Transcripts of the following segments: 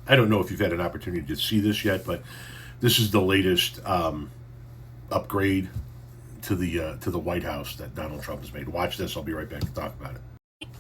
I don't know if you've had an opportunity to see this yet, but this is the latest upgrade to the White House that Donald Trump has made. Watch this. I'll be right back to talk about it.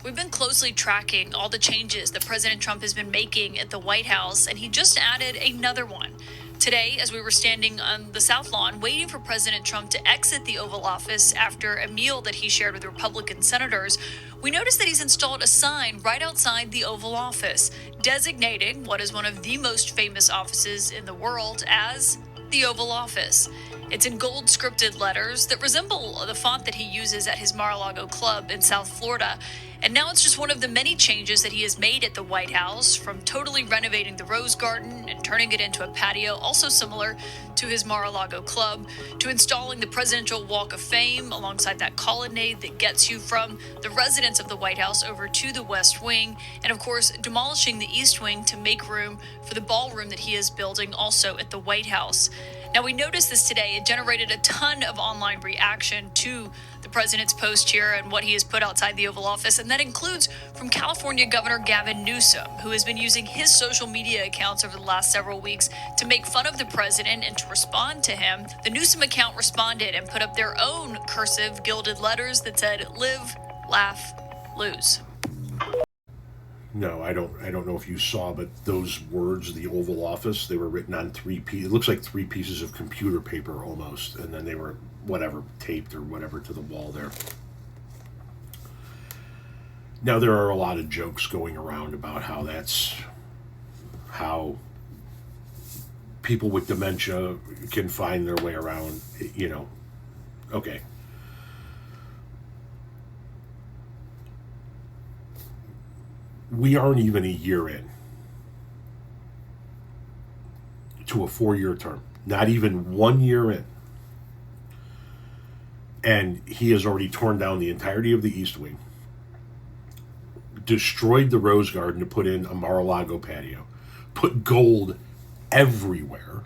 We've been closely tracking all the changes that President Trump has been making at the White House, and he just added another one. Today, as we were standing on the South Lawn waiting for President Trump to exit the Oval Office after a meal that he shared with Republican senators, we noticed that he's installed a sign right outside the Oval Office, designating what is one of the most famous offices in the world as the Oval Office. It's in gold scripted letters that resemble the font that he uses at his Mar A Lago club in South Florida. And now it's just one of the many changes that he has made at the White House, from totally renovating the Rose Garden and turning it into a patio, also similar to his Mar A Lago club, to installing the Presidential Walk of Fame alongside that colonnade that gets you from the residence of the White House over to the West Wing, and of course, demolishing the East Wing to make room for the ballroom that he is building also at the White House. Now, we noticed this today. It generated a ton of online reaction to the president's post here and what he has put outside the Oval Office, and that includes from California Governor Gavin Newsom, who has been using his social media accounts over the last several weeks to make fun of the president and to respond to him. The Newsom account responded and put up their own cursive gilded letters that said, "Live, laugh, lose." No, I don't know if you saw, but those words, the Oval Office, they were written on it looks like three pieces of computer paper almost, and then they were taped or whatever to the wall there. Now, there are a lot of jokes going around about how people with dementia can find their way around, okay. We aren't even a year in to a 4-year term, not even 1 year in. And he has already torn down the entirety of the East Wing, destroyed the Rose Garden to put in a Mar A Lago patio, put gold everywhere,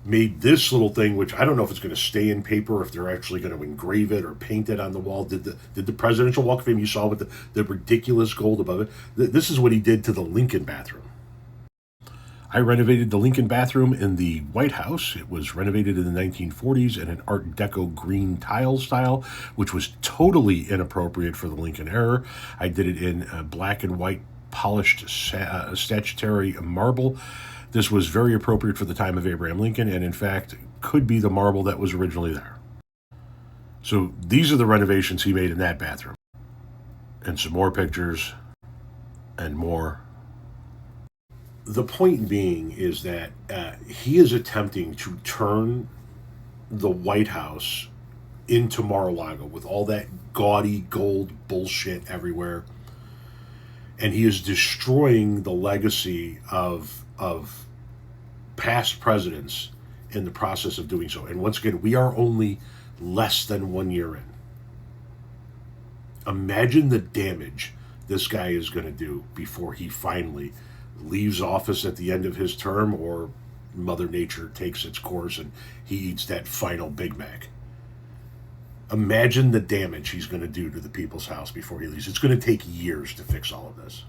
made this little thing, which I don't know if it's going to stay in paper, if they're actually going to engrave it or paint it on the wall. Did the Presidential Walk of Fame, you saw with the ridiculous gold above it? This is what he did to the Lincoln bathroom. I renovated the Lincoln bathroom in the White House. It was renovated in the 1940s in an Art Deco green tile style, which was totally inappropriate for the Lincoln era. I did it in black and white polished statuary marble. This was very appropriate for the time of Abraham Lincoln, and in fact, could be the marble that was originally there. So these are the renovations he made in that bathroom. And some more pictures, and more. The point being is that he is attempting to turn the White House into Mar A Lago with all that gaudy gold bullshit everywhere. And he is destroying the legacy of past presidents in the process of doing so. And once again, we are only less than 1 year in. Imagine the damage this guy is going to do before he finally leaves office at the end of his term, or Mother Nature takes its course and he eats that final Big Mac. Imagine the damage he's going to do to the people's house before he leaves. It's going to take years to fix all of this.